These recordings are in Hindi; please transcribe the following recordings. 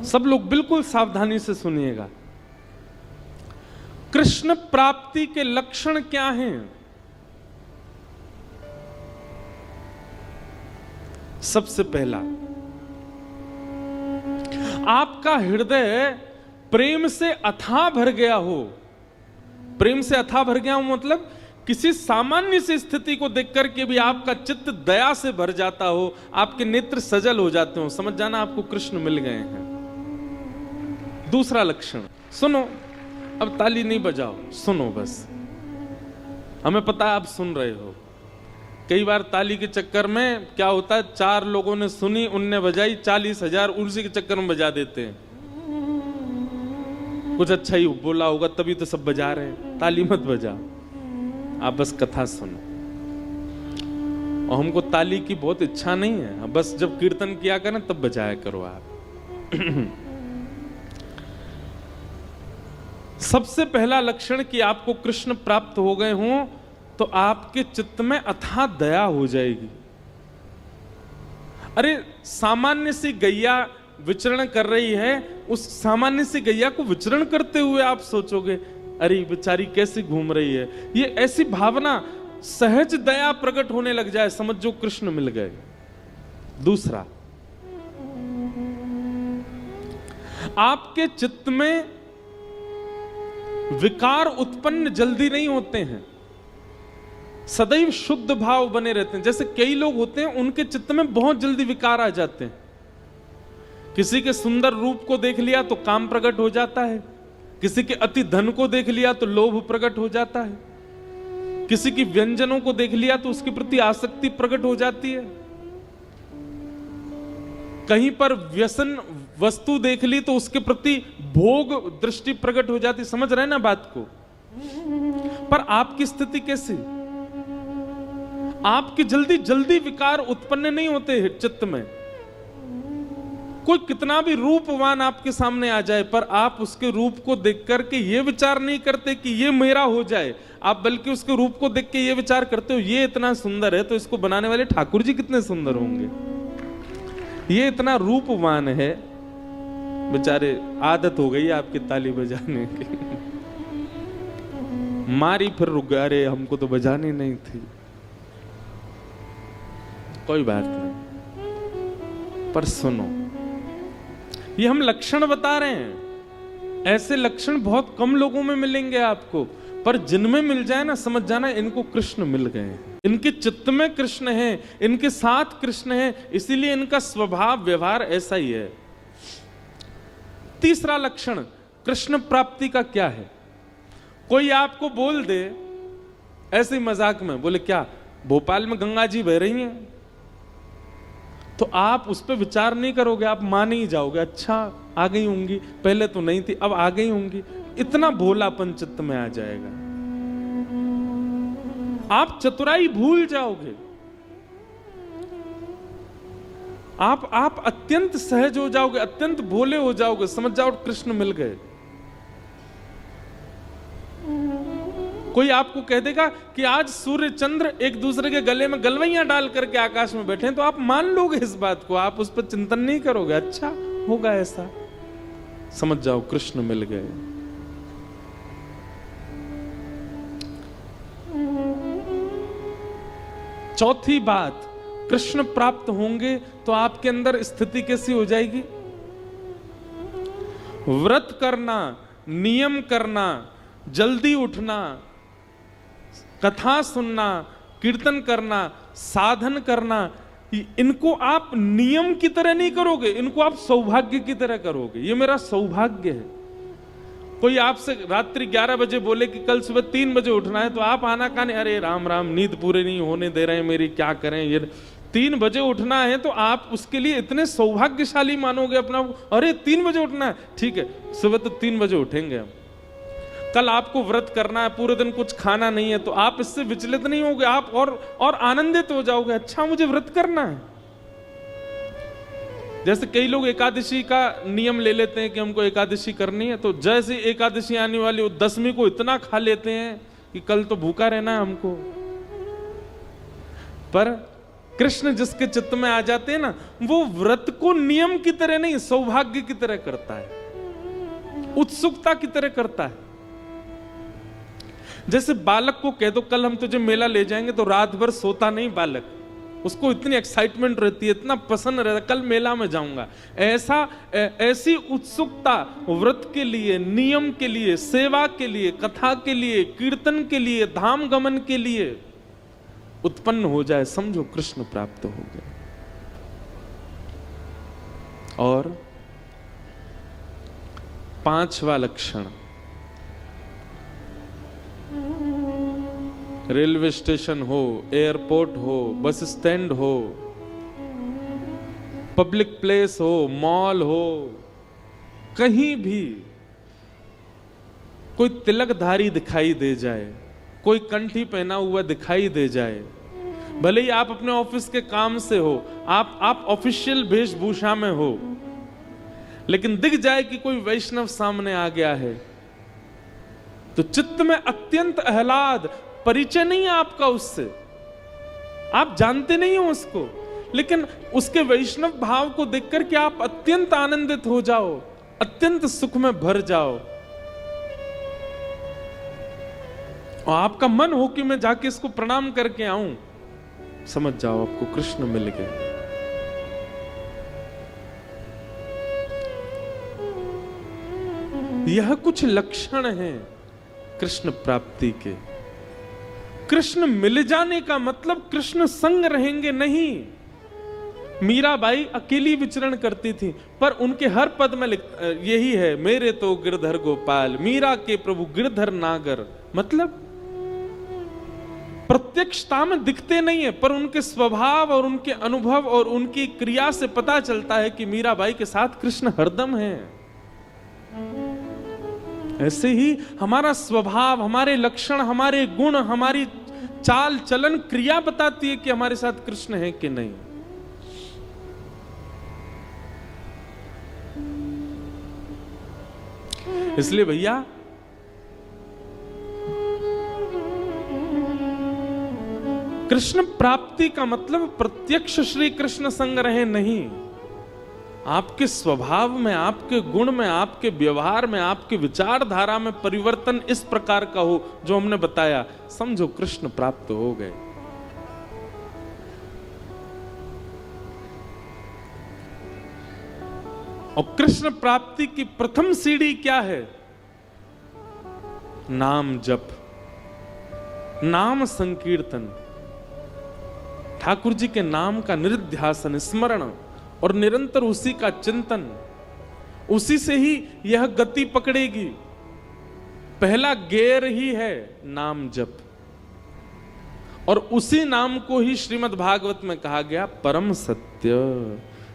सब लोग बिल्कुल सावधानी से सुनिएगा। कृष्ण प्राप्ति के लक्षण क्या हैं? सबसे पहला, आपका हृदय प्रेम से अथाह भर गया हो। प्रेम से अथाह भर गया हो मतलब किसी सामान्य सी स्थिति को देखकर के भी आपका चित्त दया से भर जाता हो, आपके नेत्र सजल हो जाते हो, समझ जाना आपको कृष्ण मिल गए हैं। दूसरा लक्षण, सुनो, अब ताली नहीं बजाओ, सुनो बस। हमें पता है आप सुन रहे हो। कई बार ताली के चक्कर में क्या होता है, 4 लोगों ने सुनी, उनने बजाई, 40,000 उसी के चक्कर में बजा देते हैं। कुछ अच्छा ही बोला होगा तभी तो सब बजा रहे हैं। ताली मत बजाओ, आप बस कथा सुनो। और हमको ताली की बहुत इच्छा नहीं है, बस जब कीर्तन किया करें तब बजाया करो आप। सबसे पहला लक्षण कि आपको कृष्ण प्राप्त हो गए हों तो आपके चित्त में अथाह दया हो जाएगी। अरे सामान्य सी गैया विचरण कर रही है, उस सामान्य सी गैया को विचरण करते हुए आप सोचोगे अरे बेचारी कैसे घूम रही है, ये ऐसी भावना, सहज दया प्रकट होने लग जाए, समझ जो कृष्ण मिल गए। दूसरा, आपके चित्त में विकार उत्पन्न जल्दी नहीं होते हैं, सदैव शुद्ध भाव बने रहते हैं। जैसे कई लोग होते हैं उनके चित्त में बहुत जल्दी विकार आ जाते हैं। किसी के सुंदर रूप को देख लिया तो काम प्रकट हो जाता है, किसी के अति धन को देख लिया तो लोभ प्रकट हो जाता है, किसी की व्यंजनों को देख लिया तो उसके प्रति आसक्ति प्रकट हो जाती है, कहीं पर व्यसन वस्तु देख ली तो उसके प्रति भोग दृष्टि प्रकट हो जाती। समझ रहे हैं ना बात को? पर आपकी स्थिति कैसी? आपकी जल्दी जल्दी विकार उत्पन्न नहीं होते चित्त में। कोई कितना भी रूपवान आपके सामने आ जाए पर आप उसके रूप को देख करके ये विचार नहीं करते कि ये मेरा हो जाए, आप बल्कि उसके रूप को देख के ये विचार करते हो ये इतना सुंदर है तो इसको बनाने वाले ठाकुर जी कितने सुंदर होंगे, ये इतना रूपवान है। बेचारे आदत हो गई आपकी ताली बजाने की, मारी फिर रुक गए, अरे हमको तो बजानी नहीं थी। कोई बात नहीं, पर सुनो, ये हम लक्षण बता रहे हैं। ऐसे लक्षण बहुत कम लोगों में मिलेंगे आपको, पर जिनमें मिल जाए ना समझ जाना इनको कृष्ण मिल गए हैं, इनके चित्त में कृष्ण है, इनके साथ कृष्ण है, इसीलिए इनका स्वभाव व्यवहार ऐसा ही है। तीसरा लक्षण कृष्ण प्राप्ति का क्या है? कोई आपको बोल दे ऐसे ही मजाक में, बोले क्या भोपाल में गंगा जी बह रही हैं, तो आप उस पर विचार नहीं करोगे, आप मान ही जाओगे, अच्छा आ गई होंगी, पहले तो नहीं थी अब आ गई होंगी। इतना भोलापन चित्त में आ जाएगा, आप चतुराई भूल जाओगे, आप अत्यंत सहज हो जाओगे, अत्यंत भोले हो जाओगे, समझ जाओ कृष्ण मिल गए। कोई आपको कह देगा कि आज सूर्य चंद्र एक दूसरे के गले में गलवैयां डाल करके आकाश में बैठे हैं, तो आप मान लोगे इस बात को, आप उस पर चिंतन नहीं करोगे, अच्छा होगा ऐसा, समझ जाओ कृष्ण मिल गए। चौथी बात, कृष्ण प्राप्त होंगे तो आपके अंदर स्थिति कैसी हो जाएगी? व्रत करना, नियम करना, जल्दी उठना, कथा सुनना, कीर्तन करना, साधन करना, इनको आप नियम की तरह नहीं करोगे, इनको आप सौभाग्य की तरह करोगे। ये मेरा सौभाग्य है। कोई आपसे रात्रि 11 बजे बोले कि कल सुबह 3 बजे उठना है, तो आप आना काने, अरे राम राम नींद पूरी नहीं होने दे रहे हैं मेरी, क्या करें, ये 3 बजे उठना है, तो आप उसके लिए इतने सौभाग्यशाली मानोगे अपना, अरे 3 बजे उठना है, ठीक है सुबह तो 3 बजे उठेंगे हम। कल आपको व्रत करना है, पूरे दिन कुछ खाना नहीं है, तो आप इससे विचलित नहीं होगे, आप और आनंदित हो जाओगे, अच्छा मुझे व्रत करना है। जैसे कई लोग एकादशी का नियम ले लेते हैं कि हमको एकादशी करनी है, तो जैसे एकादशी आने वाली हो 10वीं को इतना खा लेते हैं कि कल तो भूखा रहना है हमको। पर कृष्ण जिसके चित्त में आ जाते हैं ना, वो व्रत को नियम की तरह नहीं, सौभाग्य की तरह करता है, उत्सुकता की तरह करता है। जैसे बालक को कह दो कल हम तुझे मेला ले जाएंगे, तो रात भर सोता नहीं बालक, उसको इतनी एक्साइटमेंट रहती है, इतना पसंद रहता है, कल मेला में जाऊंगा। ऐसी उत्सुकता व्रत के लिए, नियम के लिए, सेवा के लिए, कथा के लिए, कीर्तन के लिए, धाम गमन के लिए उत्पन्न हो जाए, समझो कृष्ण प्राप्त हो गए। और पांचवा लक्षण, रेलवे स्टेशन हो, एयरपोर्ट हो, बस स्टैंड हो, पब्लिक प्लेस हो, मॉल हो, कहीं भी कोई तिलकधारी दिखाई दे जाए, कोई कंठी पहना हुआ दिखाई दे जाए, भले ही आप अपने ऑफिस के काम से हो, आप ऑफिशियल वेशभूषा में हो, लेकिन दिख जाए कि कोई वैष्णव सामने आ गया है, तो चित्त में अत्यंत आह्लाद, परिचय नहीं है आपका उससे, आप जानते नहीं हो उसको, लेकिन उसके वैष्णव भाव को देखकर के आप अत्यंत आनंदित हो जाओ, अत्यंत सुख में भर जाओ, और आपका मन हो कि मैं जाके इसको प्रणाम करके आऊं, समझ जाओ आपको कृष्ण मिल गए। यह कुछ लक्षण हैं कृष्ण प्राप्ति के। कृष्ण मिल जाने का मतलब कृष्ण संग रहेंगे नहीं। मीराबाई अकेली विचरण करती थी, पर उनके हर पद में यही है, मेरे तो गिरधर गोपाल, मीरा के प्रभु गिरधर नागर। मतलब प्रत्यक्षता में दिखते नहीं है, पर उनके स्वभाव और उनके अनुभव और उनकी क्रिया से पता चलता है कि मीराबाई के साथ कृष्ण हरदम है। ऐसे ही हमारा स्वभाव, हमारे लक्षण, हमारे गुण, हमारी चाल चलन, क्रिया बताती है कि हमारे साथ कृष्ण है कि नहीं। इसलिए भैया कृष्ण प्राप्ति का मतलब प्रत्यक्ष श्री कृष्ण संग रहे नहीं, आपके स्वभाव में, आपके गुण में, आपके व्यवहार में, आपके विचारधारा में परिवर्तन इस प्रकार का हो जो हमने बताया, समझो कृष्ण प्राप्त हो गए। और कृष्ण प्राप्ति की प्रथम सीढ़ी क्या है? नाम जप, नाम संकीर्तन, ठाकुर जी के नाम का निरुध्यासन, स्मरण और निरंतर उसी का चिंतन, उसी से ही यह गति पकड़ेगी। पहला गेर ही है नाम जप, और उसी नाम को ही श्रीमद् भागवत में कहा गया परम सत्य,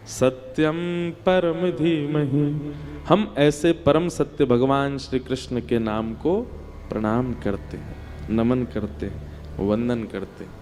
सत्यम परम धीमहि। हम ऐसे परम सत्य भगवान श्री कृष्ण के नाम को प्रणाम करते हैं, नमन करते हैं, वंदन करते हैं।